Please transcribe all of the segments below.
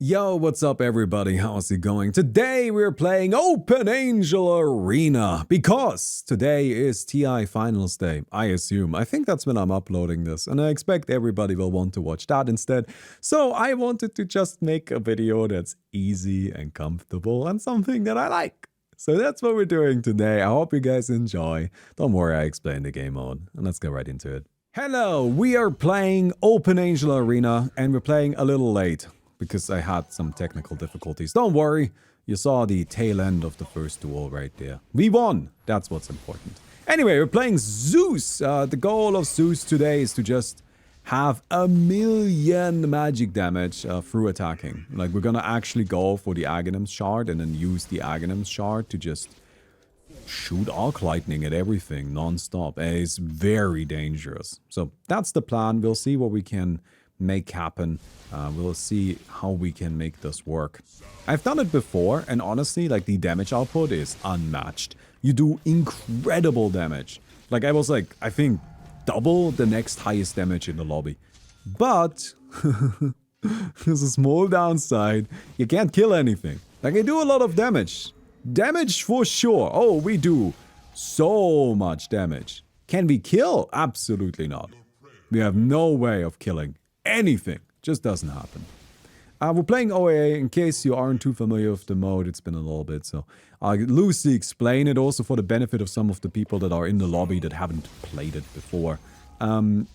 Yo, what's up everybody? How's it going? Today we're playing Open Angel Arena because today is TI Finals Day, I assume. I think that's when I'm uploading this and I expect everybody will want to watch that instead. So I wanted to just make a video that's easy and comfortable and something that I like. So that's what we're doing today. I hope you guys enjoy. Don't worry, I explained the game mode and let's get right into it. Hello, we are playing Open Angel Arena and we're playing a little late, because I had some technical difficulties. Don't worry, you saw the tail end of the first duel right there. We won, that's what's important. Anyway, we're playing Zeus. The goal of Zeus today is to just have 1,000,000 magic damage through attacking. Like, we're gonna actually go for the Aghanim's shard and then use the Aghanim's shard to just shoot arc lightning at everything non-stop. And it's very dangerous. So that's the plan. We'll see what we can make happen. We'll see how we can make this work. I've done it before, and honestly, like, the damage output is unmatched. You do incredible damage. Like, I was like, I think double the next highest damage in the lobby. But there's a small downside. You can't kill anything. Like, I do a lot of damage. Damage for sure. Oh, we do so much damage. Can we kill? Absolutely not. We have no way of killing anything. Just doesn't happen. We're playing OAA. In case you aren't too familiar with the mode, it's been a little bit, so I'll loosely explain it also for the benefit of some of the people that are in the lobby that haven't played it before.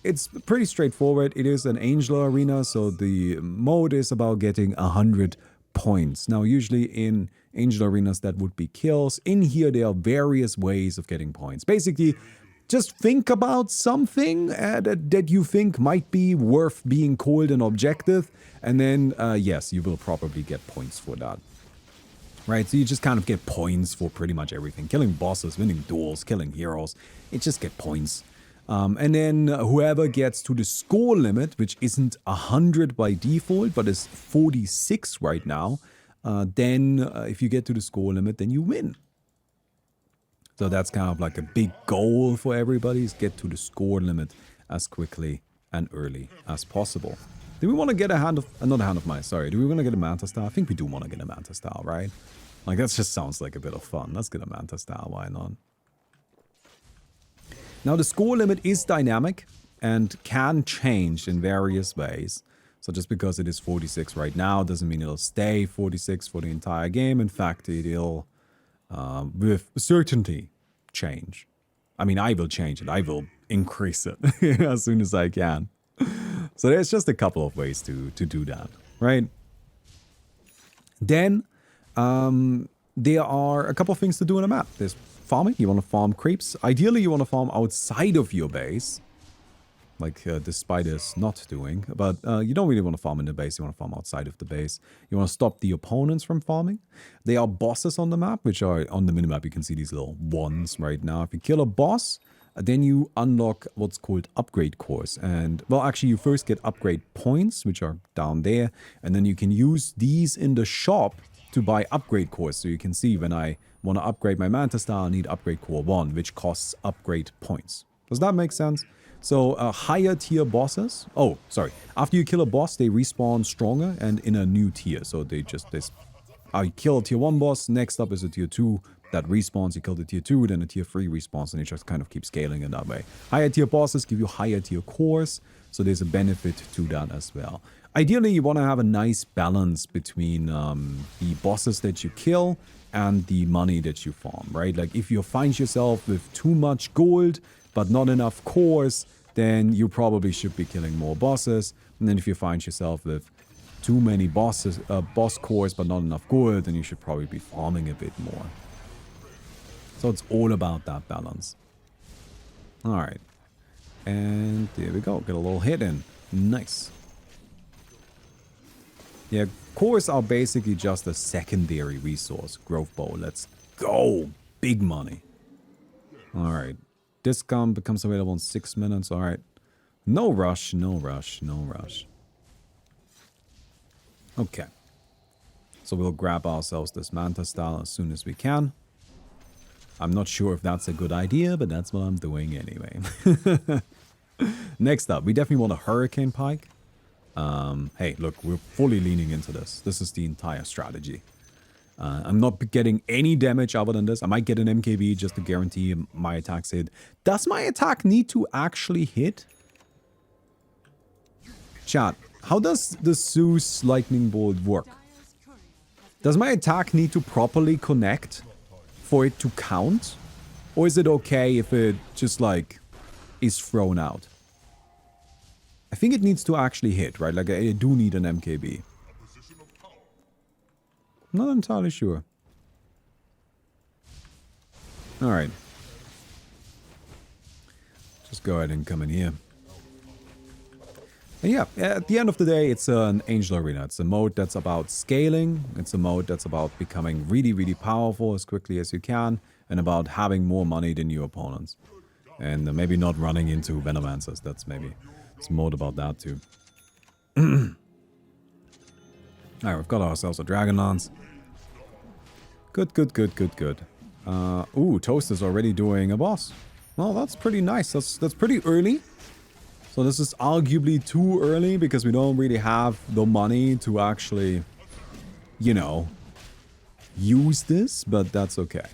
It's pretty straightforward. It is an Angel Arena, so the mode is about getting 100 points. Now, usually in Angel Arenas, that would be kills. In here, there are various ways of getting points. Basically, just think about something that you think might be worth being called an objective, and then, yes, you will probably get points for that. Right, so you just kind of get points for pretty much everything. Killing bosses, winning duels, killing heroes, it just get points. And then whoever gets to the score limit, which isn't 100 by default, but is 46 right now, then if you get to the score limit, then you win. So that's kind of like a big goal for everybody, is get to the score limit as quickly and early as possible. Do we want to get a hand of, not a hand of mice, sorry. Do we want to get a Manta Star? I think we do want to get a Manta Star, right? Like, that just sounds like a bit of fun. Let's get a Manta Star, why not? Now, the score limit is dynamic and can change in various ways. So just because it is 46 right now doesn't mean it'll stay 46 for the entire game. In fact, it'll with certainty change. I mean, I will change it. I will increase it as soon as I can. So there's just a couple of ways to do that, right? Then there are a couple of things to do on a map. There's farming. You want to farm creeps. Ideally, you want to farm outside of your base, like the spider's not doing. But you don't really want to farm in the base. You want to farm outside of the base. You want to stop the opponents from farming. There are bosses on the map, which are on the minimap. You can see these little ones right now. If you kill a boss, then you unlock what's called upgrade cores. And, well, actually, you first get upgrade points, which are down there. And then you can use these in the shop to buy upgrade cores. So you can see when I want to upgrade my Manta Star, I need upgrade core 1, which costs upgrade points. Does that make sense? So higher tier bosses, oh, sorry. After you kill a boss, they respawn stronger and in a new tier. So they just, I kill a tier 1 boss, next up is a tier 2 that respawns, you kill the tier 2, then a tier 3 respawns, and it just kind of keeps scaling in that way. Higher tier bosses give you higher tier cores, so there's a benefit to that as well. Ideally, you want to have a nice balance between the bosses that you kill and the money that you farm, right? Like, if you find yourself with too much gold, but not enough cores, then you probably should be killing more bosses. And then if you find yourself with too many boss cores, but not enough gold, then you should probably be farming a bit more. So it's all about that balance. All right. And there we go. Get a little hit in. Nice. Yeah, cores are basically just a secondary resource. Growth bow. Let's go. Big money. All right. Discount becomes available in 6 minutes. All right. No rush, no rush, no rush. Okay. So we'll grab ourselves this Manta Star as soon as we can. I'm not sure if that's a good idea, but that's what I'm doing anyway. Next up, we definitely want a Hurricane Pike. Hey, look, we're fully leaning into this. This is the entire strategy. I'm not getting any damage other than this. I might get an MKB just to guarantee my attacks hit. Does my attack need to actually hit? Chat, how does the Zeus lightning bolt work? Does my attack need to properly connect for it to count? Or is it okay if it just like is thrown out? I think it needs to actually hit, right? Like I do need an MKB. Not entirely sure. Alright. Just go ahead and come in here. And yeah, at the end of the day, it's an Angel Arena. It's a mode that's about scaling. It's a mode that's about becoming really, really powerful as quickly as you can. And about having more money than your opponents. And maybe not running into Venomancers. That's maybe... It's a mode about that too. Alright, we've got ourselves a Dragon Lance. Good, good, good, good, good. Ooh, Toast is already doing a boss. Well, that's pretty nice. That's pretty early. So this is arguably too early because we don't really have the money to actually, you know, use this, but that's okay.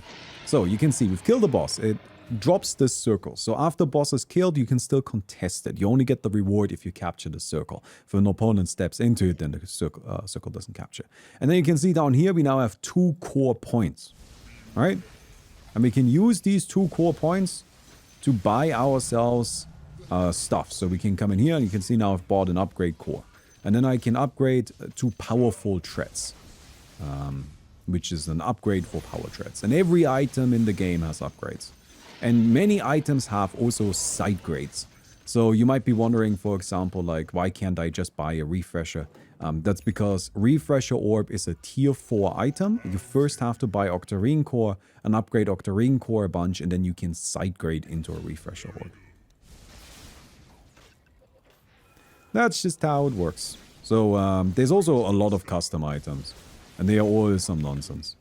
So you can see we've killed the boss. It drops this circle. So after boss is killed, you can still contest it. You only get the reward if you capture the circle. If an opponent steps into it, then the circle doesn't capture. And then you can see down here, we now have 2 core points. All right? And we can use these 2 core points to buy ourselves stuff. So we can come in here and you can see now I've bought an upgrade core. And then I can upgrade to powerful treads. Which is an upgrade for power treads. And every item in the game has upgrades. And many items have also side grades. So you might be wondering, for example, like, why can't I just buy a refresher? That's because Refresher Orb is a tier 4 item. You first have to buy Octarine Core and upgrade Octarine Core a bunch, and then you can side grade into a Refresher Orb. That's just how it works. So there's also a lot of custom items. And they are all some nonsense.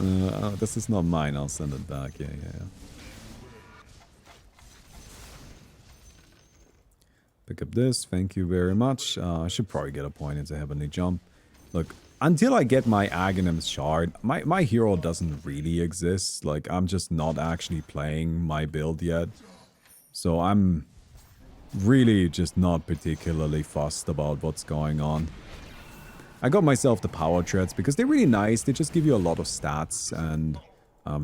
Oh, this is not mine. I'll send it back. Yeah. Pick up this. Thank you very much. I should probably get a point into Heavenly Jump. Look, until I get my Aghanim's Shard, my hero doesn't really exist. Like, I'm just not actually playing my build yet. So I'm really just not particularly fussed about what's going on. I got myself the power treads because they're really nice. They just give you a lot of stats and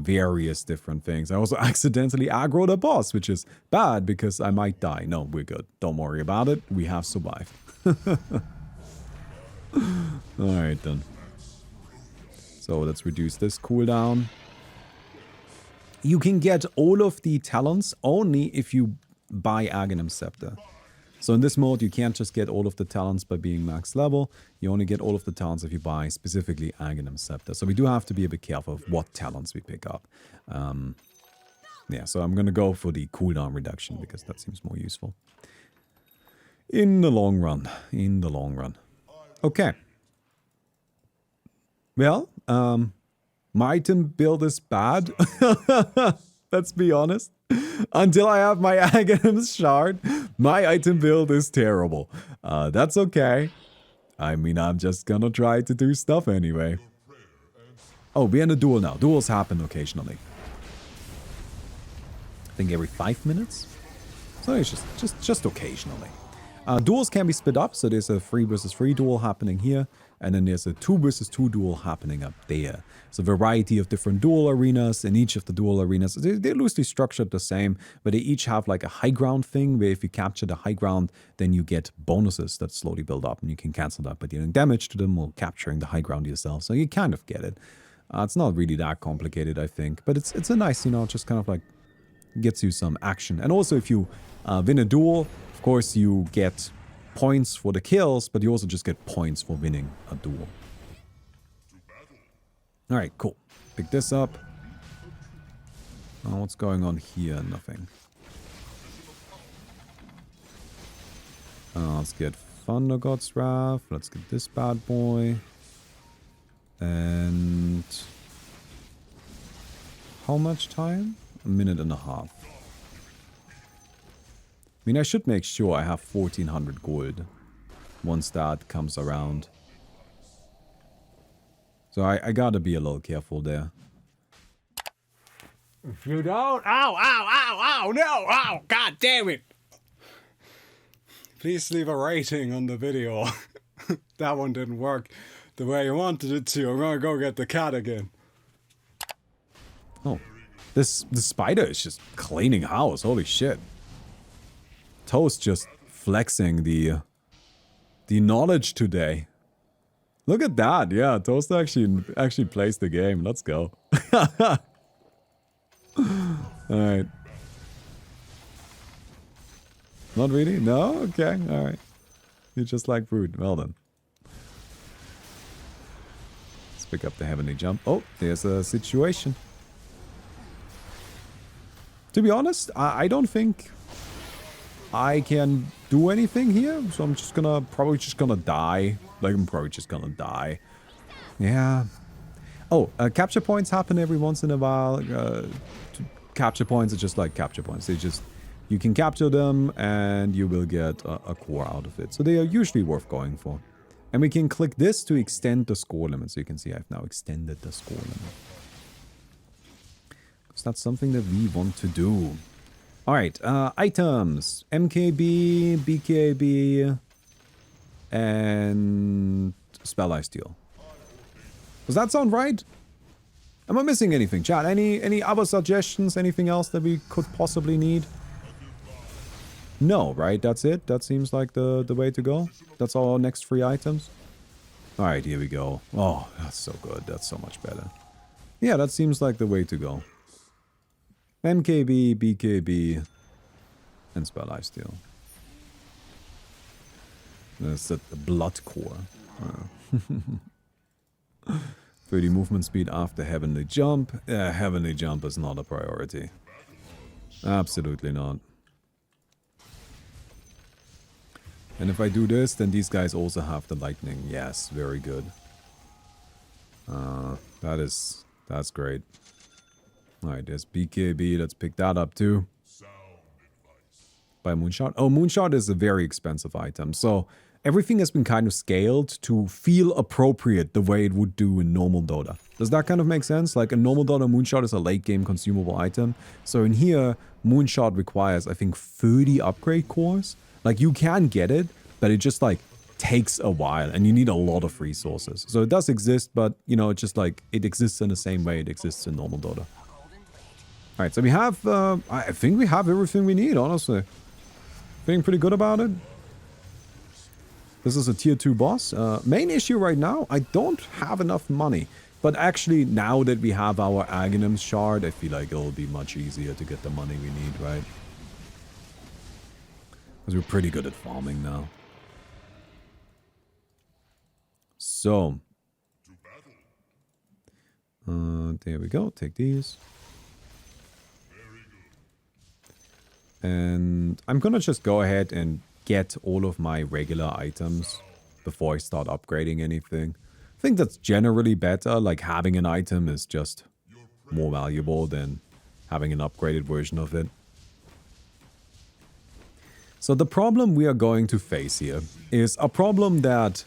various different things. I also accidentally aggroed a boss, which is bad because I might die. No, we're good. Don't worry about it. We have survived. Alright then. So let's reduce this cooldown. You can get all of the talents only if you buy Aghanim's Scepter. So in this mode, you can't just get all of the talents by being max level. You only get all of the talents if you buy specifically Aghanim's Scepter. So we do have to be a bit careful of what talents we pick up. Yeah, so I'm going to go for the cooldown reduction because that seems more useful. In the long run. In the long run. Okay. Well, my item build is bad. Let's be honest. Until I have my Aghanim's Shard, my item build is terrible. That's okay. I mean, I'm just gonna try to do stuff anyway. Oh, we're in a duel now. Duels happen occasionally. I think every 5 minutes? So it's just occasionally. Duels can be split up, so there's a 3 versus 3 duel happening here, and then there's a 2 versus 2 duel happening up there. It's a variety of different duel arenas, and each of the duel arenas, they're loosely structured the same, but they each have like a high ground thing, where if you capture the high ground, then you get bonuses that slowly build up, and you can cancel that by dealing damage to them or capturing the high ground yourself, so you kind of get it. It's not really that complicated, I think, but it's a nice, you know, just kind of like gets you some action. And also if you win a duel, of course you get points for the kills, but you also just get points for winning a duel. Alright, cool. Pick this up. What's going on here? Nothing. Let's get Thunder God's Wrath. Let's get this bad boy. And how much time? 1.5 minutes. mean, I should make sure I have 1400 gold once that comes around. So I gotta be a little careful there. If you don't... Ow, ow, ow, ow, no, ow, god damn it. Please leave a rating on the video. That one didn't work the way I wanted it to. I'm gonna go get the cat again. Oh, the spider is just cleaning house. Holy shit. Toast just flexing the knowledge today. Look at that. Yeah, Toast actually plays the game. Let's go. Alright. Not really? No? Okay, alright. You just like food. Well then. Let's pick up the heavenly jump. Oh, there's a situation. To be honest, I don't think I can do anything here. So I'm just probably just gonna die. Like, I'm probably just gonna die. Yeah. Oh, capture points happen every once in a while. Capture points are just like capture points. You can capture them and you will get a core out of it. So they are usually worth going for. And we can click this to extend the score limit. So you can see I've now extended the score limit. Because that's something that we want to do. Alright, items. MKB, BKB, and Spell Eye Steel. Does that sound right? Am I missing anything, chat? Any other suggestions? Anything else that we could possibly need? No, right? That's it? That seems like the way to go? That's our next 3 items? Alright, here we go. Oh, that's so good. That's so much better. Yeah, that seems like the way to go. MKB, BKB, and Spell Eye Steel. That's the blood core. 30 movement speed after Heavenly Jump. Heavenly Jump is not a priority. Absolutely not. And if I do this, then these guys also have the lightning. Yes, very good. That's great. Alright, there's BKB. Let's pick that up too. By Moonshot. Oh, Moonshot is a very expensive item. So everything has been kind of scaled to feel appropriate the way it would do in normal Dota. Does that kind of make sense? Like, a normal Dota, Moonshot is a late game consumable item. So in here, Moonshot requires, I think, 30 upgrade cores. Like, you can get it, but it just, like, takes a while and you need a lot of resources. So it does exist, but, you know, it's just like, it exists in the same way it exists in normal Dota. Alright, so we have, I think we have everything we need, honestly. Feeling pretty good about it. This is a tier 2 boss. Main issue right now, I don't have enough money. But actually, now that we have our Aghanim's shard, I feel like it'll be much easier to get the money we need, right? Because we're pretty good at farming now. So. There we go. Take these. And I'm gonna just go ahead and get all of my regular items before I start upgrading anything. I think that's generally better. Like, having an item is just more valuable than having an upgraded version of it. So the problem we are going to face here is a problem that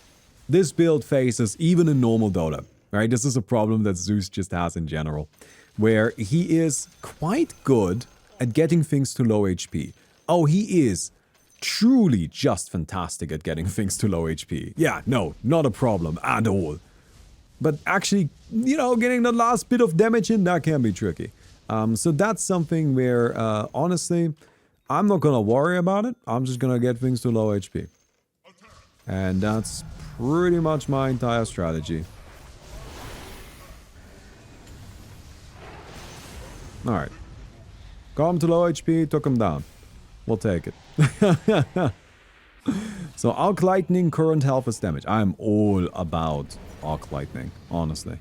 this build faces even in normal Dota, right? This is a problem that Zeus just has in general, where he is quite good at getting things to low HP. Oh, he is truly just fantastic at getting things to low HP. Yeah, no, not a problem at all. But actually, you know, getting the last bit of damage in, that can be tricky. So that's something where, honestly, I'm not gonna worry about it. I'm just gonna get things to low HP. And that's pretty much my entire strategy. Alright. Got him to low HP, took him down. We'll take it. So Arc Lightning, current health is damage. I'm all about Arc Lightning, honestly.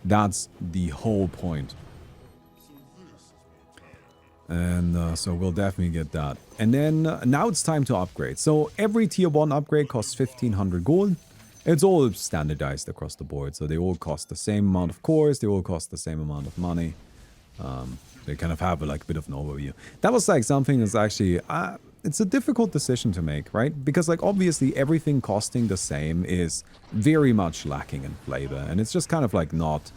That's the whole point. And so we'll definitely get that. And then now it's time to upgrade. So every tier 1 upgrade costs 1500 gold. It's all standardized across the board. So they all cost the same amount of cores. They all cost the same amount of money. They kind of have like a bit of an overview. That was like something that's actually, it's a difficult decision to make, right? Because like obviously everything costing the same is very much lacking in flavor, and it's just kind of like not.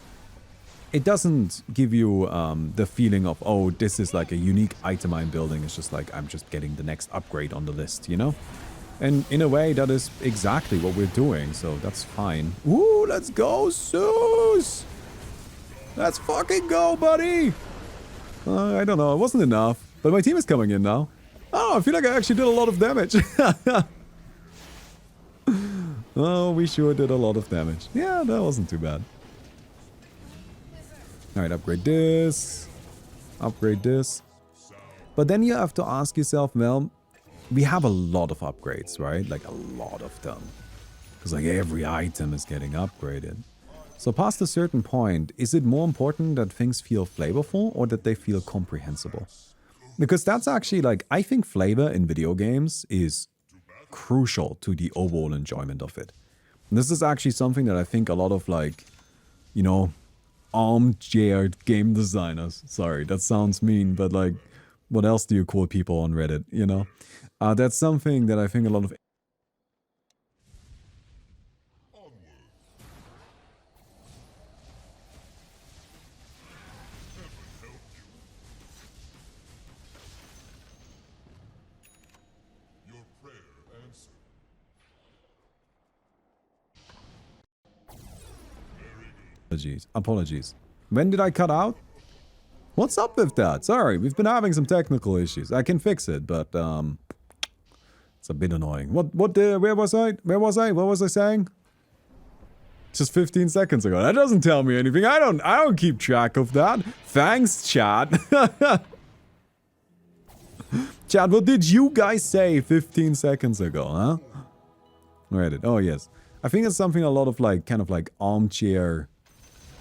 It doesn't give you the feeling of, oh, this is like a unique item I'm building. It's just like I'm just getting the next upgrade on the list, you know? And in a way, that is exactly what we're doing, so that's fine. Ooh, let's go, Zeus! Let's fucking go, buddy! I don't know, it wasn't enough. But my team is coming in now. Oh, I feel like I actually did a lot of damage. Oh, we sure did a lot of damage. Yeah, that wasn't too bad. Alright, upgrade this. Upgrade this. But then you have to ask yourself, well, we have a lot of upgrades, right? Like a lot of them. Because like every item is getting upgraded. So past a certain point, is it more important that things feel flavorful or that they feel comprehensible? Because that's actually like, I think flavor in video games is crucial to the overall enjoyment of it. And this is actually something that I think a lot of like, you know, armchair game designers. Sorry, that sounds mean, but like, what else do you call people on Reddit, you know? That's something that I think a lot of apologies. When did I cut out? What's up with that? Sorry, we've been having some technical issues. I can fix it, but it's a bit annoying. Where was I? What was I saying? Just 15 seconds ago. That doesn't tell me anything. I don't keep track of that. Thanks, chat. Chat, what did you guys say 15 seconds ago, huh? Reddit. Oh, yes. I think it's something a lot of like, kind of like armchair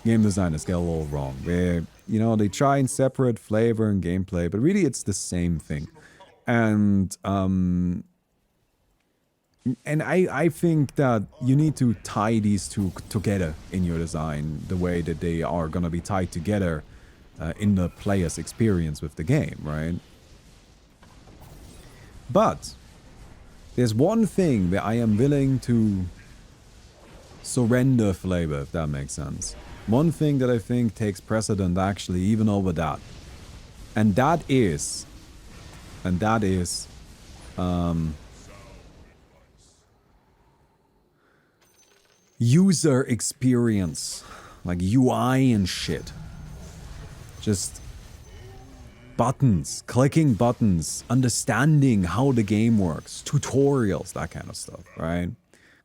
game designers get a little wrong. Where, you know, they try and separate flavor and gameplay, but really it's the same thing. And I think that you need to tie these two together in your design, the way that they are going to be tied together in the player's experience with the game, right? But there's one thing where I am willing to surrender flavor, if that makes sense. One thing that I think takes precedent actually even over that. And that is user experience, like UI and shit. Just buttons, clicking buttons, understanding how the game works, tutorials, that kind of stuff, right?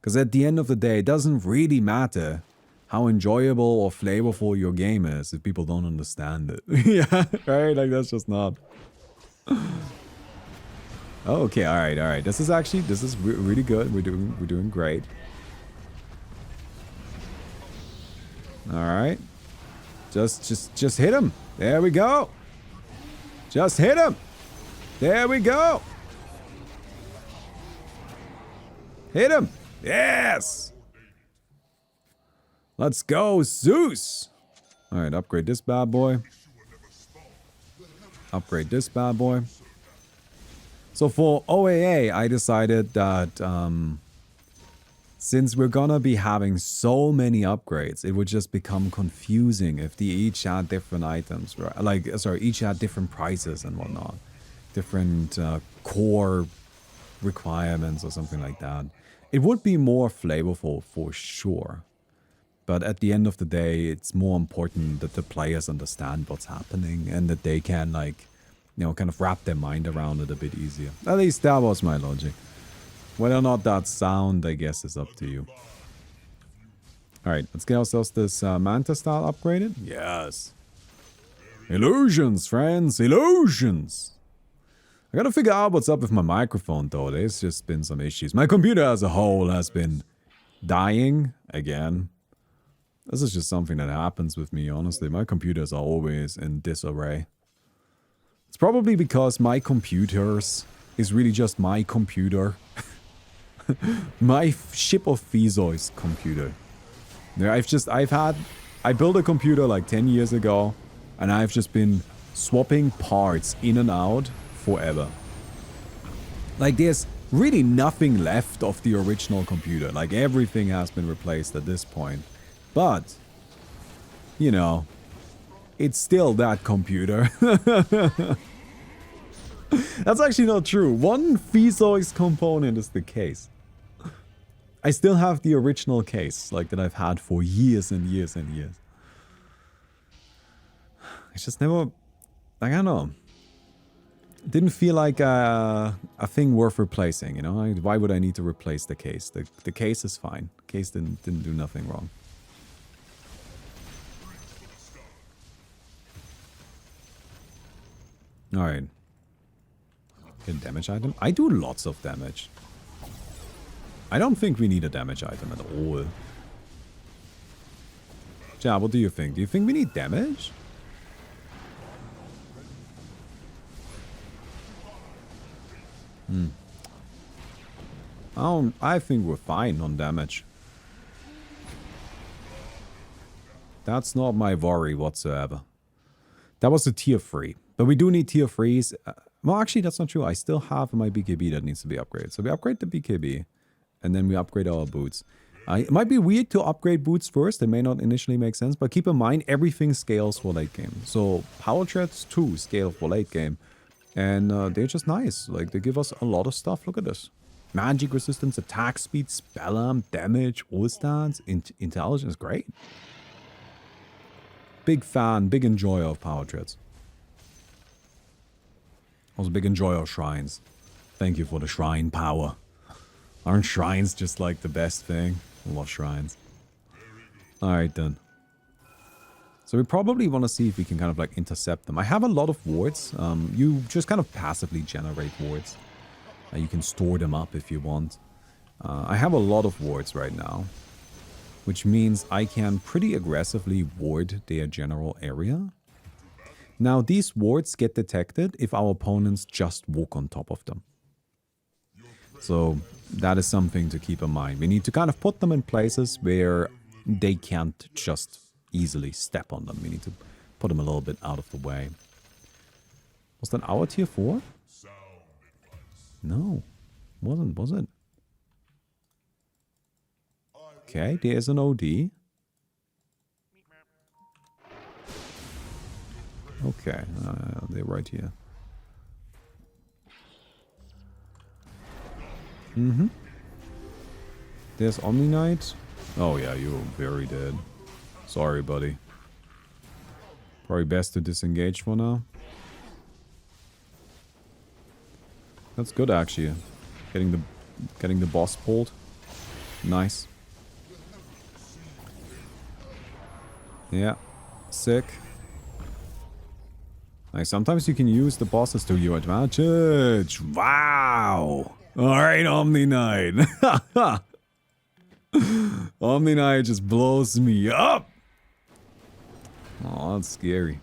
Because at the end of the day, it doesn't really matter how enjoyable or flavorful your game is if people don't understand it. Yeah, right? Like, that's just not... Okay, alright. This is really good. We're doing great. Alright. Just hit him. There we go. Just hit him. There we go. Hit him. Yes. Let's go, Zeus. Alright, upgrade this bad boy. Upgrade this bad boy. So for OAA, I decided that since we're gonna be having so many upgrades, it would just become confusing if they each had different items, right? Like, sorry, each had different prices and whatnot. Different core requirements or something like that. It would be more flavorful for sure. But at the end of the day, it's more important that the players understand what's happening and that they can, like, you know, kind of wrap their mind around it a bit easier. At least that was my logic. Whether or not that's sound, I guess, is up to you. Alright, let's get ourselves this Manta style upgraded. Yes. Illusions, friends. Illusions. I gotta figure out what's up with my microphone, though. There's just been some issues. My computer as a whole has been dying again. This is just something that happens with me, honestly. My computers are always in disarray. It's probably because my computers is really just my computer. My ship of Theseus computer. Yeah, I built a computer like 10 years ago, and I've just been swapping parts in and out forever. Like, there's really nothing left of the original computer. Like, everything has been replaced at this point. But, you know, it's still that computer. That's actually not true. One Thesoix component is the case. I still have the original case, like, that I've had for years and years and years. I just never, like, I don't know. It didn't feel like a thing worth replacing, you know? Why would I need to replace the case? The case is fine. The case didn't do nothing wrong. Alright. A damage item? I do lots of damage. I don't think we need a damage item at all. Ja, what do you think? Do you think we need damage? I think we're fine on damage. That's not my worry whatsoever. That was a tier 3. But we do need tier 3s. Well, actually, that's not true. I still have my BKB that needs to be upgraded. So we upgrade the BKB. And then we upgrade our boots. It might be weird to upgrade boots first. It may not initially make sense. But keep in mind, everything scales for late game. So power treads too scale for late game. And they're just nice. Like, they give us a lot of stuff. Look at this. Magic resistance, attack speed, spell arm, damage, all stats, intelligence. Great. Big fan, big enjoyer of power treads. Also big enjoyer of shrines. Thank you for the shrine power. Aren't shrines just like the best thing? I love shrines. Alright then. So we probably want to see if we can kind of like intercept them. I have a lot of wards. You just kind of passively generate wards. You can store them up if you want. I have a lot of wards right now. Which means I can pretty aggressively ward their general area. Now these wards get detected if our opponents just walk on top of them. So that is something to keep in mind. We need to kind of put them in places where they can't just easily step on them. We need to put them a little bit out of the way. Was that our tier 4? No, wasn't, was it? Okay, there's an OD. Okay, they're right here. There's Omni Knight. Oh yeah, you're very dead. Sorry, buddy. Probably best to disengage for now. That's good, actually. Getting the boss pulled. Nice. Yeah. Sick. Like, sometimes you can use the bosses to your advantage. Wow. Alright, Omni Knight. Omni Knight just blows me up. Oh, that's scary.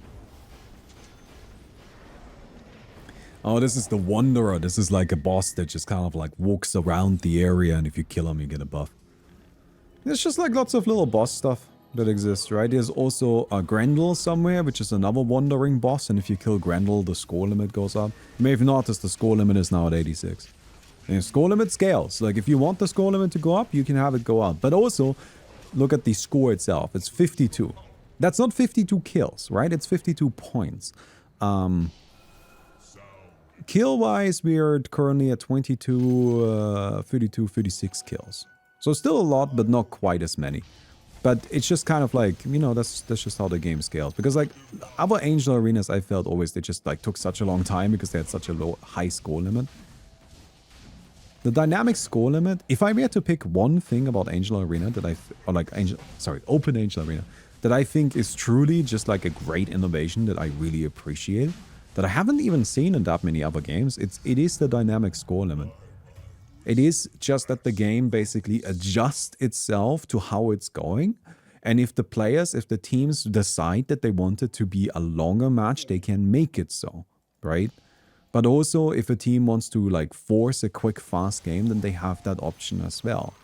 Oh, this is the Wanderer. This is like a boss that just kind of like walks around the area, and if you kill him, you get a buff. There's just like lots of little boss stuff that exists, right? There's also a Grendel somewhere, which is another wandering boss, and if you kill Grendel, the score limit goes up. You may have noticed the score limit is now at 86. And score limit scales. Like, if you want the score limit to go up, you can have it go up. But also, look at the score itself. It's 52. That's not 52 kills, right? It's 52 points. Kill-wise, we are currently at 22, 32, 36 kills. So still a lot, but not quite as many. But it's just kind of like, you know, that's just how the game scales. Because, like, other Angel Arenas, I felt always they just, like, took such a long time because they had such a high score limit. The dynamic score limit, if I were to pick one thing about Angel Arena that Open Angel Arena, that I think is truly just like a great innovation that I really appreciate, that I haven't even seen in that many other games, it is the dynamic score limit. It is just that the game basically adjusts itself to how it's going. And if the teams decide that they want it to be a longer match, they can make it so, right? But also, if a team wants to like force a quick, fast game, then they have that option as well.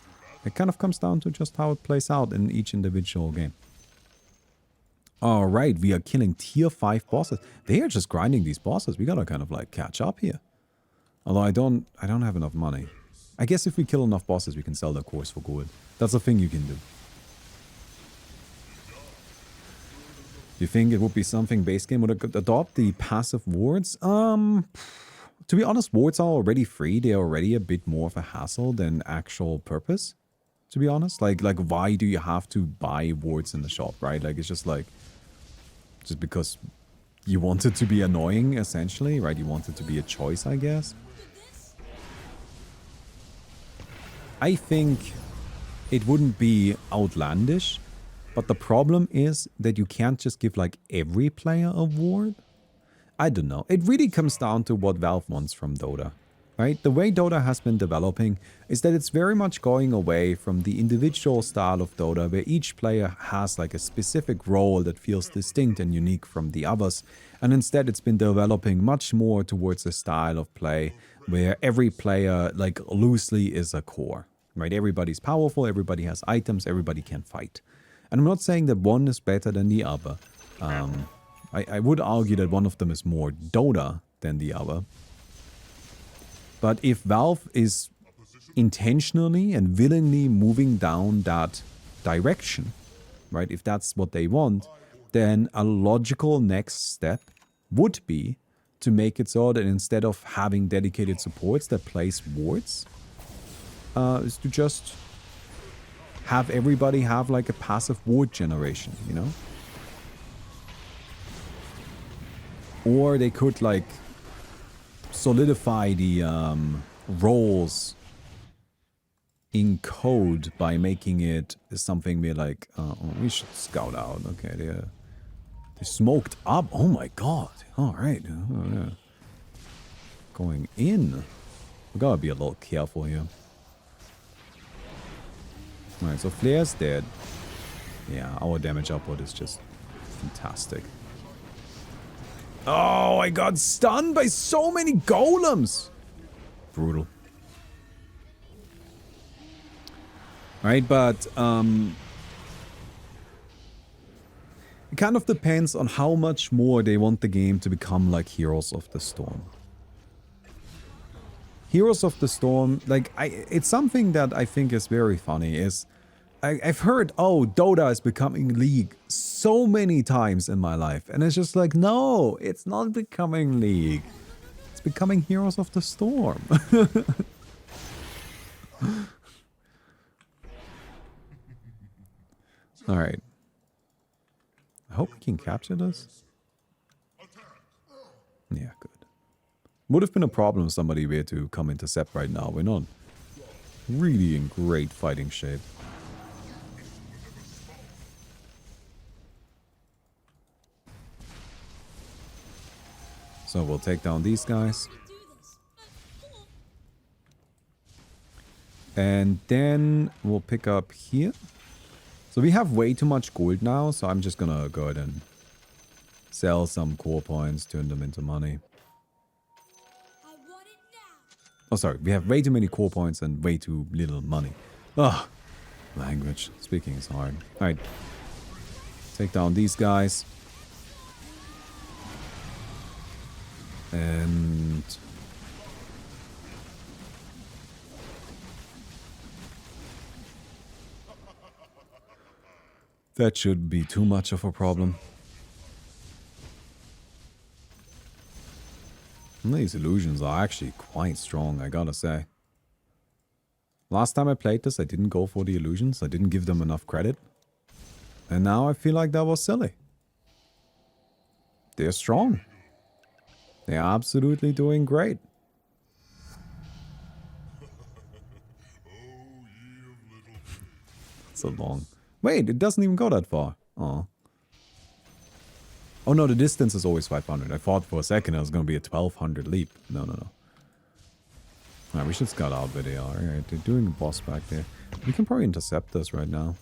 It kind of comes down to just how it plays out in each individual game. Alright, we are killing tier 5 bosses. They are just grinding these bosses. We gotta kind of like catch up here. Although I don't have enough money. I guess if we kill enough bosses, we can sell their cores for gold. That's a thing you can do. Do you think it would be something base game would adopt the passive wards? To be honest, wards are already free. They're already a bit more of a hassle than actual purpose. To be honest, like why do you have to buy wards in the shop, right? Like it's just because you want it to be annoying, essentially, right? You want it to be a choice, I guess. I think it wouldn't be outlandish, but the problem is that you can't just give like every player a ward. I don't know. It really comes down to what Valve wants from Dota, right? The way Dota has been developing is that it's very much going away from the individual style of Dota where each player has like a specific role that feels distinct and unique from the others. And instead it's been developing much more towards a style of play where every player like loosely is a core, right? Everybody's powerful, everybody has items, everybody can fight. And I'm not saying that one is better than the other. I would argue that one of them is more Dota than the other. But if Valve is intentionally and willingly moving down that direction, right, if that's what they want, then a logical next step would be to make it so that instead of having dedicated supports that place wards, is to just have everybody have like a passive ward generation, you know? Or they could like solidify the roles in code by making it something we're like, oh, we should scout out. Okay, they smoked up. Oh my god. All right. Oh, yeah. Going in. We gotta be a little careful here. Alright, so Flair's dead. Yeah, our damage output is just fantastic. Oh, I got stunned by so many golems. Brutal. Right, but it kind of depends on how much more they want the game to become like Heroes of the Storm. Heroes of the Storm, like, it's something that I think is very funny, is I've heard, oh, Dota is becoming League so many times in my life. And it's just like, no, it's not becoming League. It's becoming Heroes of the Storm. Alright. I hope we can capture this. Yeah, good. Would have been a problem if somebody were to come intercept right now. We're not really in great fighting shape. So we'll take down these guys. And then we'll pick up here. So we have way too much gold now, so I'm just gonna go ahead and sell some core points, turn them into money. Oh, sorry, we have way too many core points and way too little money. Ugh, language. Speaking is hard. Alright. Take down these guys. And that shouldn't be too much of a problem. And these illusions are actually quite strong, I gotta say. Last time I played this, I didn't go for the illusions. I didn't give them enough credit. And now I feel like that was silly. They're strong. They're absolutely doing great. So long. Wait, it doesn't even go that far. Oh. Oh no, the distance is always 500. I thought for a second it was going to be a 1200 leap. No, no, no. Alright, we should scout out where they are. Alright, they're doing a boss back there. We can probably intercept this right now.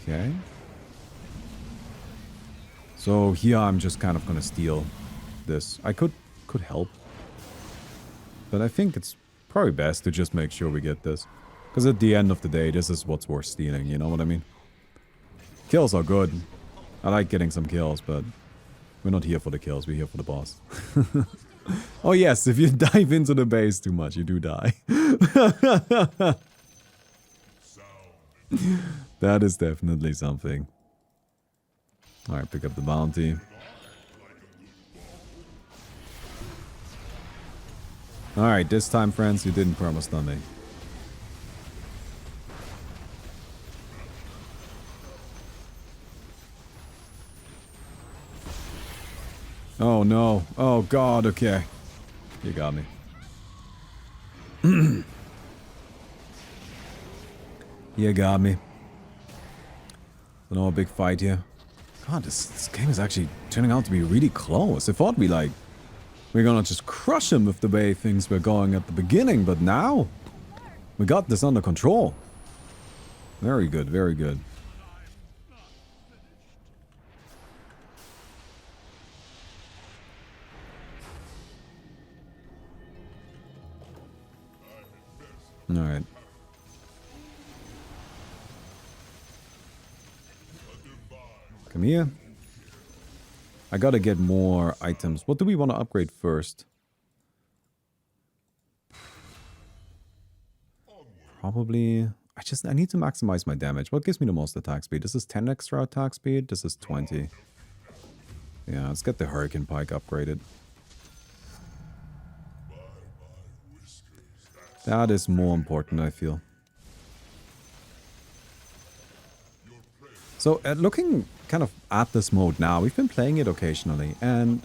Okay. So here I'm just kind of gonna steal this. I could help. But I think it's probably best to just make sure we get this. Because at the end of the day, this is what's worth stealing, you know what I mean? Kills are good. I like getting some kills, but we're not here for the kills. We're here for the boss. Oh yes, if you dive into the base too much, you do die. That is definitely something. Alright, pick up the bounty. Alright, this time, friends, you didn't perma-stun me. Oh no. Oh god, okay. You got me. You got me. So no big fight here. God, this game is actually turning out to be really close. I thought we're gonna just crush him with the way things were going at the beginning, but now we got this under control. Very good, very good. Alright. Come here. I gotta get more items. What do we want to upgrade first? Probably... I need to maximize my damage. What gives me the most attack speed? This is 10 extra attack speed. This is 20. Yeah, let's get the Hurricane Pike upgraded. That is more important, I feel. So, looking kind of at this mode now, we've been playing it occasionally, and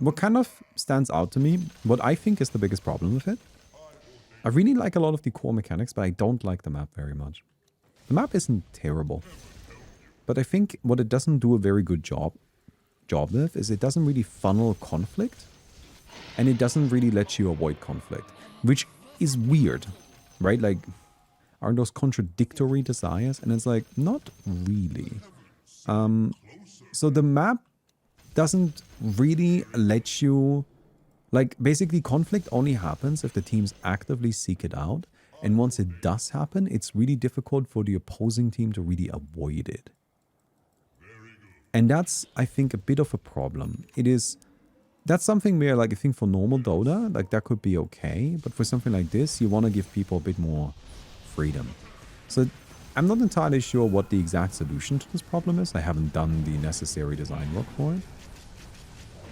what kind of stands out to me, what I think is the biggest problem with it, I really like a lot of the core mechanics, but I don't like the map very much. The map isn't terrible, but I think what it doesn't do a very good job with is it doesn't really funnel conflict, and it doesn't really let you avoid conflict, which is weird, right? Like, aren't those contradictory desires? And it's like, not really. So the map doesn't really let you... Like, basically, conflict only happens if the teams actively seek it out. And once it does happen, it's really difficult for the opposing team to really avoid it. And that's, I think, a bit of a problem. That's something where, like, I think for normal Dota, like, that could be okay. But for something like this, you want to give people a bit more freedom. So I'm not entirely sure what the exact solution to this problem is. I haven't done the necessary design work for it.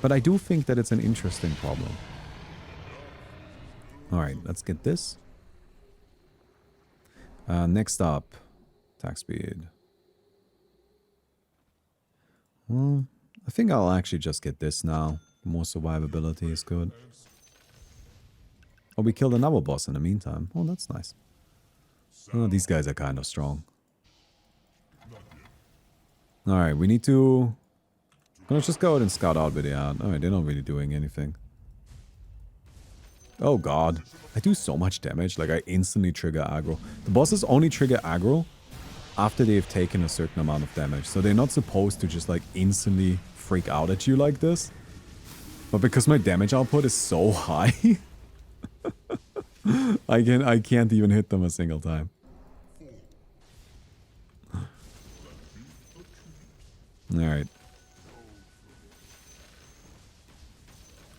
But I do think that it's an interesting problem. Alright, let's get this. Next up, attack speed. Well, I think I'll actually just get this now. More survivability is good. Oh, we killed another boss in the meantime. Oh, that's nice. Oh, these guys are kind of strong. Alright, we need to... Let's just go ahead and scout out with the ad. Alright, they're not really doing anything. Oh god. I do so much damage, like I instantly trigger aggro. The bosses only trigger aggro after they've taken a certain amount of damage. So they're not supposed to just like instantly freak out at you like this. But because my damage output is so high, I can't even hit them a single time. Alright.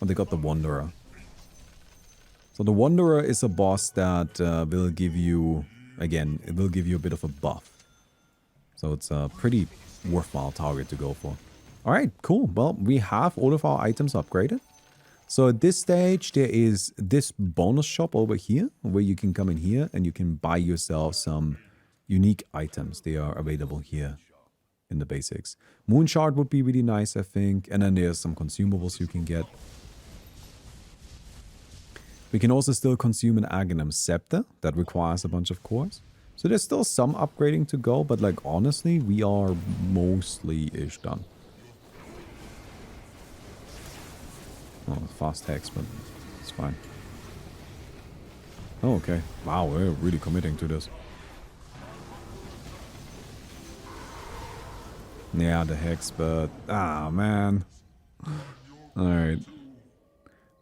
Oh, they got the Wanderer. So the Wanderer is a boss that will give you, again, it will give you a bit of a buff. So it's a pretty worthwhile target to go for. Alright, cool. Well, we have all of our items upgraded. So at this stage, there is this bonus shop over here, where you can come in here and you can buy yourself some unique items. They are available here in the basics. Moonshard would be really nice, I think. And then there's some consumables you can get. We can also still consume an Aghanim Scepter. That requires a bunch of cores. So there's still some upgrading to go, but like honestly, we are mostly-ish done. Oh, fast hex, but it's fine. Oh, okay. Wow, we're really committing to this. Yeah, the hex, but... Ah, man. Alright.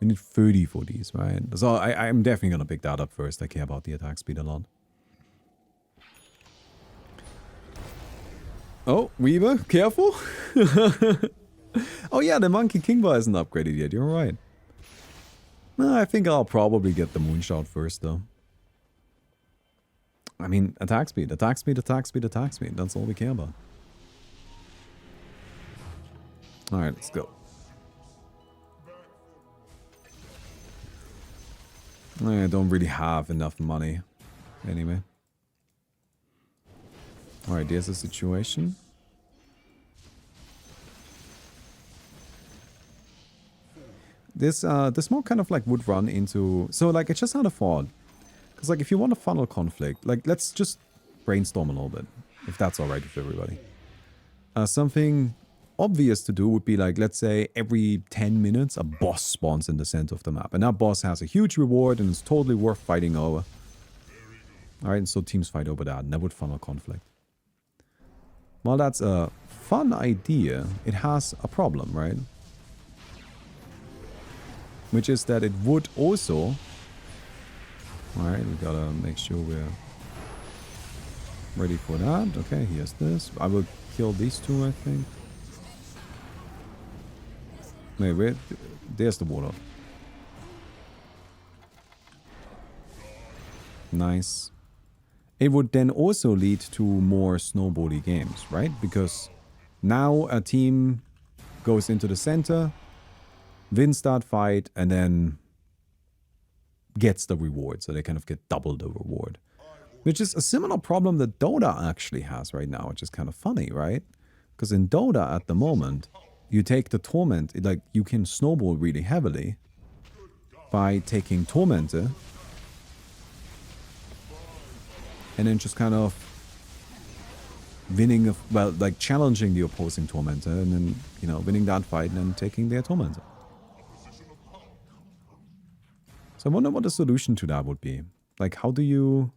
We need 30 for these, right? So I'm definitely gonna pick that up first. I care about the attack speed a lot. Oh, Weaver, careful. Oh yeah, the Monkey King Bar isn't upgraded yet, you're right. I think I'll probably get the Moonshot first though. I mean, attack speed, attack speed, attack speed, attack speed. That's all we care about. Alright, let's go. I don't really have enough money. Anyway. Alright, there's the situation. This more kind of like would run into... So like, I just had a thought. Because like, if you want a funnel conflict, like, let's just brainstorm a little bit. If that's alright with everybody. Something obvious to do would be like, let's say every 10 minutes, a boss spawns in the center of the map. And that boss has a huge reward and it's totally worth fighting over. Alright, and so teams fight over that, and that would funnel conflict. Well, that's a fun idea. It has a problem, right? Which is that it would also... Alright, we gotta make sure we're ready for that. Okay, here's this. I will kill these two, I think. Wait, where? There's the water. Nice. It would then also lead to more snowbally games, right? Because now a team goes into the center, wins that fight, and then gets the reward. So they kind of get double the reward. Which is a similar problem that Dota actually has right now, which is kind of funny, right? Because in Dota at the moment, you take the Torment, like you can snowball really heavily by taking Tormentor and then just kind of winning, well, like challenging the opposing Tormentor and then, you know, winning that fight and then taking their Tormentor. So I wonder what the solution to that would be. Like, how do you...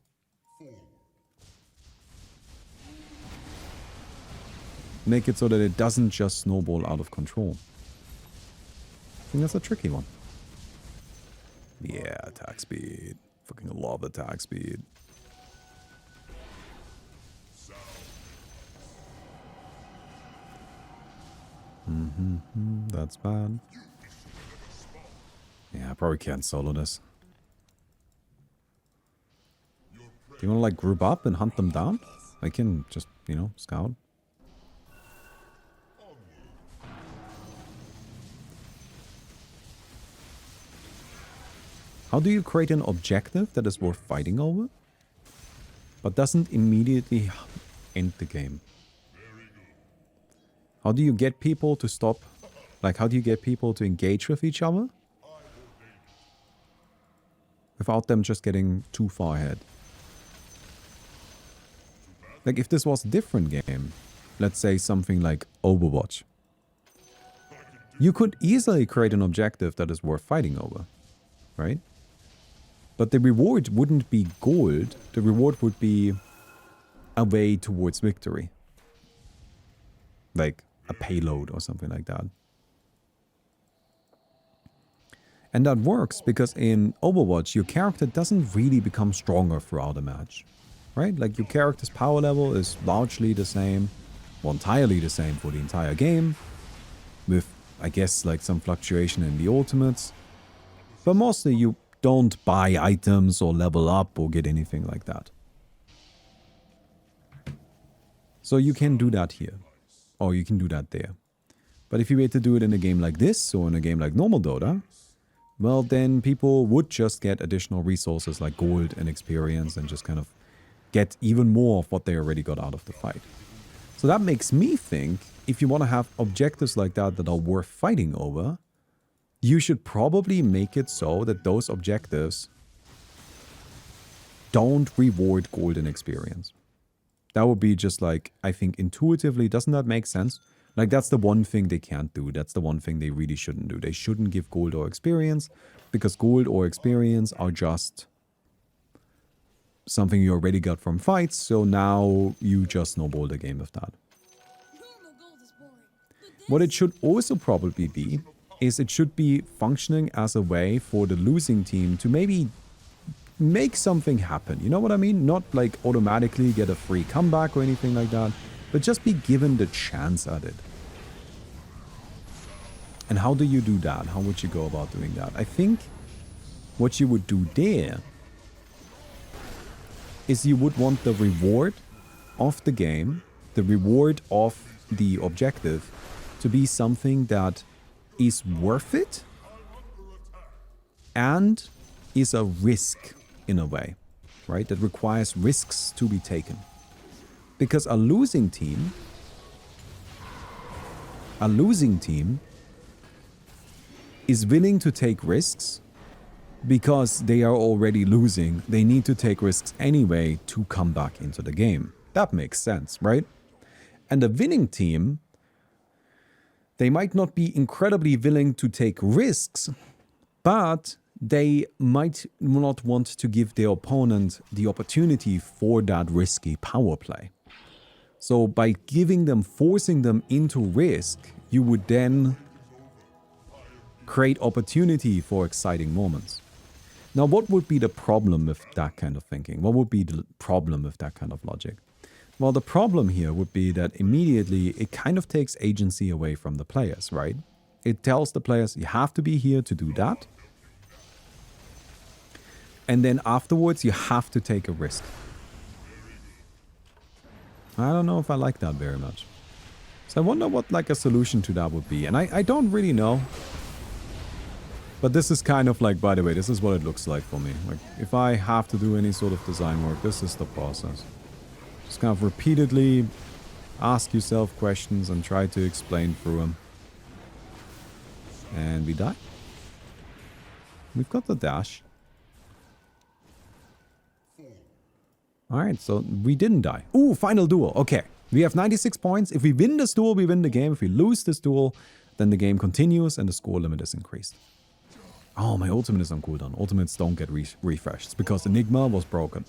make it so that it doesn't just snowball out of control? I think that's a tricky one. Yeah, attack speed. Fucking love attack speed. That's bad. Yeah, I probably can't solo this. Do you want to like group up and hunt them down? I can just, you know, scout. How do you create an objective that is worth fighting over, but doesn't immediately end the game? How do you get people to stop? Like, how do you get people to engage with each other without them just getting too far ahead? Like, if this was a different game, let's say something like Overwatch, you could easily create an objective that is worth fighting over, right? But the reward wouldn't be gold. The reward would be a way towards victory. Like a payload or something like that. And that works because in Overwatch, your character doesn't really become stronger throughout a match. Right? Like your character's power level is largely the same, or entirely the same for the entire game. With, I guess, like some fluctuation in the ultimates. But mostly you don't buy items or level up or get anything like that. So you can do that here. Or you can do that there. But if you were to do it in a game like this, or in a game like normal Dota, well then people would just get additional resources like gold and experience and just kind of get even more of what they already got out of the fight. So that makes me think, if you want to have objectives like that that are worth fighting over, you should probably make it so that those objectives don't reward golden experience. That would be just like, I think intuitively, doesn't that make sense? Like that's the one thing they can't do. That's the one thing they really shouldn't do. They shouldn't give gold or experience, because gold or experience are just something you already got from fights, so now you just snowball the game with that. What it should also probably be is it should be functioning as a way for the losing team to maybe make something happen. You know what I mean? Not like automatically get a free comeback or anything like that, but just be given the chance at it. And how do you do that? How would you go about doing that? I think what you would do there is you would want the reward of the game, the reward of the objective, to be something that is worth it and is a risk in a way, right? That requires risks to be taken. Because a losing team is willing to take risks because they are already losing. They need to take risks anyway to come back into the game. That makes sense, right? And a winning team, they might not be incredibly willing to take risks, but they might not want to give their opponent the opportunity for that risky power play. So by forcing them into risk, you would then create opportunity for exciting moments. Now, what would be the problem with that kind of thinking? What would be the problem with that kind of logic? Well, the problem here would be that immediately it kind of takes agency away from the players, right? It tells the players, you have to be here to do that. And then afterwards, you have to take a risk. I don't know if I like that very much. So I wonder what like a solution to that would be. And I don't really know. But this is kind of like, by the way, this is what it looks like for me. Like, if I have to do any sort of design work, this is the process. Just kind of repeatedly ask yourself questions and try to explain through them. And we die. We've got the dash. Alright, so we didn't die. Ooh, final duel. Okay, we have 96 points. If we win this duel, we win the game. If we lose this duel, then the game continues and the score limit is increased. Oh, my ultimate is on cooldown. Ultimates don't get refreshed. It's because Enigma was broken.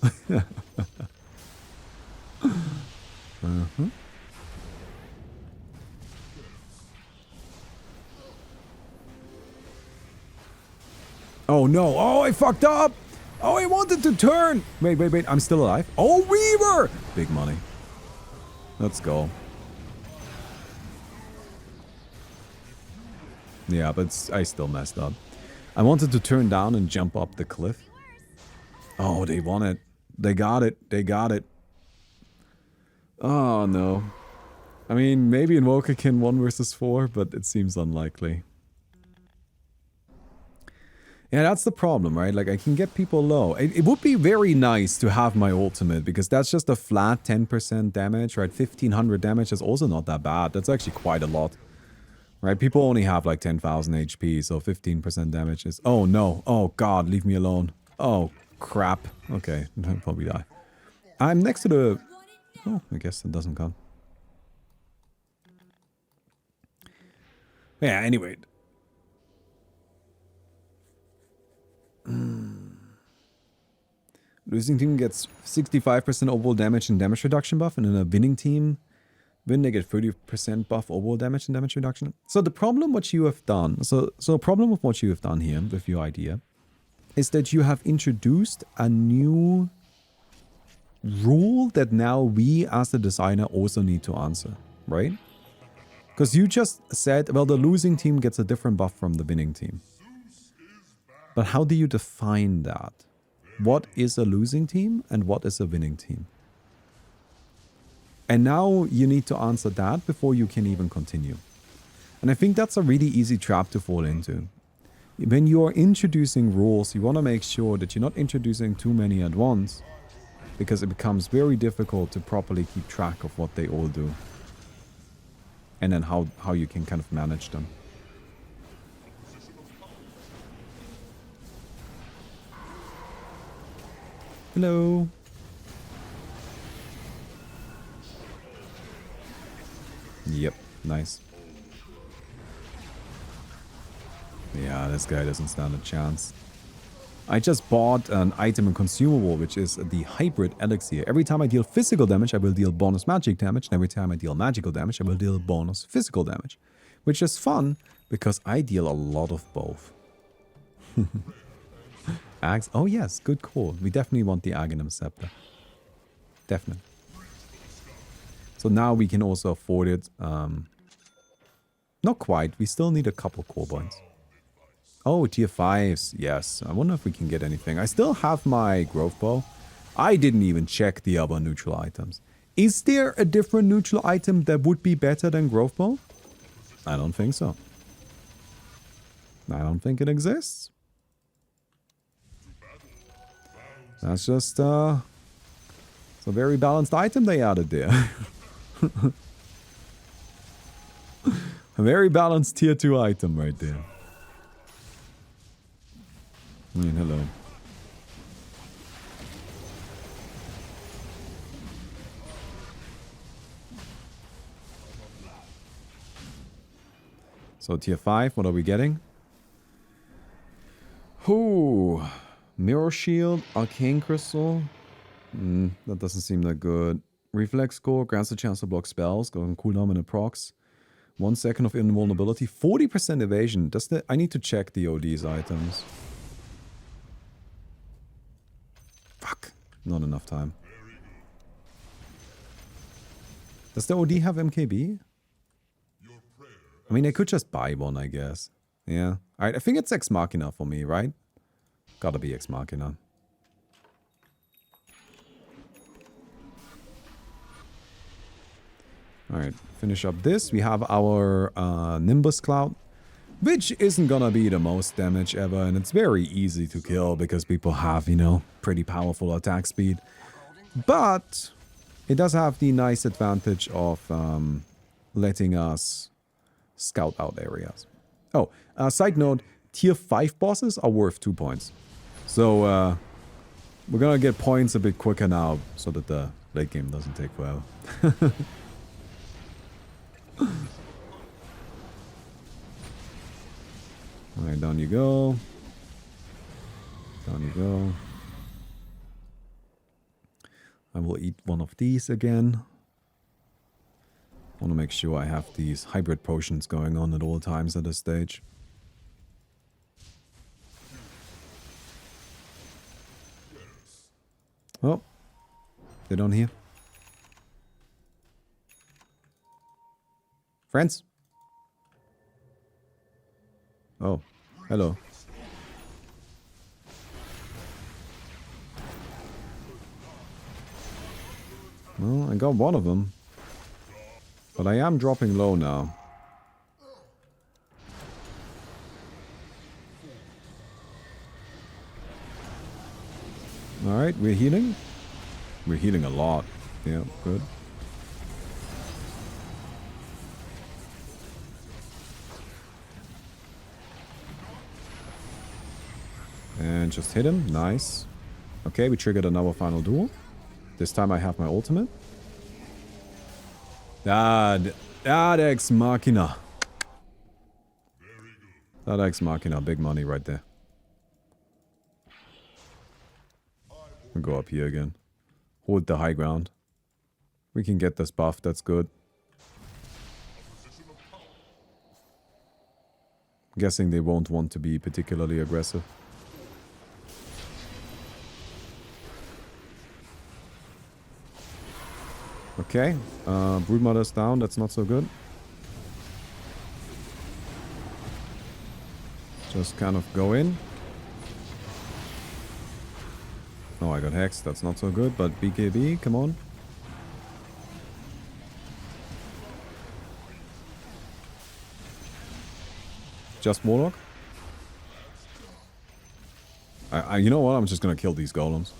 Oh no. Oh, I fucked up. Oh, I wanted to turn. Wait. I'm still alive. Oh, Weaver. Big money. Let's go. Yeah, but I still messed up. I wanted to turn down and jump up the cliff. Oh, they won it. They got it. They got it. Oh, no. I mean, maybe Invoker can 1 versus 4, but it seems unlikely. Yeah, that's the problem, right? Like, I can get people low. It would be very nice to have my ultimate, because that's just a flat 10% damage, right? 1500 damage is also not that bad. That's actually quite a lot. Right, people only have like 10,000 HP, so 15% damage is... Oh no, oh god, leave me alone. Oh, crap. Okay, I'll probably die. I'm next to the... Oh, I guess that doesn't count. Yeah, anyway. Losing team gets 65% overall damage and damage reduction buff, and in a winning team... When they get 30% buff overall damage and damage reduction. So the problem what you have done, so a problem with what you have done here with your idea, is that you have introduced a new rule that now we as the designer also need to answer, right? Because you just said, well, the losing team gets a different buff from the winning team. But how do you define that? What is a losing team and what is a winning team? And now you need to answer that before you can even continue. And I think that's a really easy trap to fall into. When you're introducing rules, you want to make sure that you're not introducing too many at once, because it becomes very difficult to properly keep track of what they all do. And then how you can kind of manage them. Hello. Yep, nice. Yeah, this guy doesn't stand a chance. I just bought an item and consumable, which is the hybrid elixir. Every time I deal physical damage, I will deal bonus magic damage. And every time I deal magical damage, I will deal bonus physical damage. Which is fun, because I deal a lot of both. Axe. Oh yes, good call. We definitely want the Aghanim Scepter. Definitely. So now we can also afford it. Not quite. We still need a couple core points. Oh, tier 5s. Yes. I wonder if we can get anything. I still have my growth bow. I didn't even check the other neutral items. Is there a different neutral item that would be better than growth bow? I don't think so. I don't think it exists. That's just it's a very balanced item they added there. A very balanced tier 2 item right there. Hello. So tier 5, what are we getting? Ooh, Mirror Shield, Arcane Crystal. That doesn't seem that good. Reflex Score, grants a chance to block spells, going cooldown and procs. 1 second of invulnerability, 40% evasion. I need to check the OD's items. Fuck, not enough time. Does the OD have MKB? I mean, I could just buy one, I guess. Yeah. Alright, I think it's Ex Machina for me, right? Gotta be Ex Machina. Alright, finish up this. We have our Nimbus Cloud, which isn't gonna be the most damage ever, and it's very easy to kill because people have, you know, pretty powerful attack speed. But it does have the nice advantage of letting us scout out areas. Oh, side note, tier 5 bosses are worth 2 points. So we're gonna get points a bit quicker now so that the late game doesn't take forever. Alright, down you go. Down you go. I will eat one of these again. Want to make sure I have these hybrid potions going on at all times at this stage. Oh, they don't hear. Friends? Oh, hello. Well, I got one of them. But I am dropping low now. Alright, we're healing. We're healing a lot. Yeah, good. And just hit him. Nice. Okay, we triggered another final duel. This time I have my ultimate. That Ex Machina. That Ex Machina, big money right there. We'll go up here again. Hold the high ground. We can get this buff, that's good. Guessing they won't want to be particularly aggressive. Okay, Broodmother's down, that's not so good. Just kind of go in. Oh, I got hexed, that's not so good, but BKB, come on. Just Warlock? You know what, I'm just gonna kill these golems.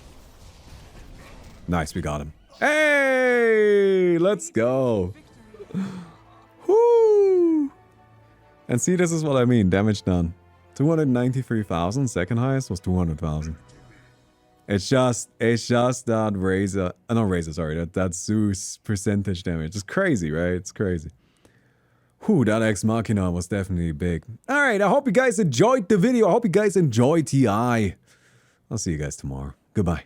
Nice, we got him. Hey, let's go. Woo! And see, this is what I mean, damage done. 293,000, second highest was 200,000. It's just that Razor, not Razor, sorry, that Zeus percentage damage. It's crazy, right? It's crazy. Whew, that Ex Machina was definitely big. Alright, I hope you guys enjoyed the video. I hope you guys enjoyed TI. I'll see you guys tomorrow. Goodbye.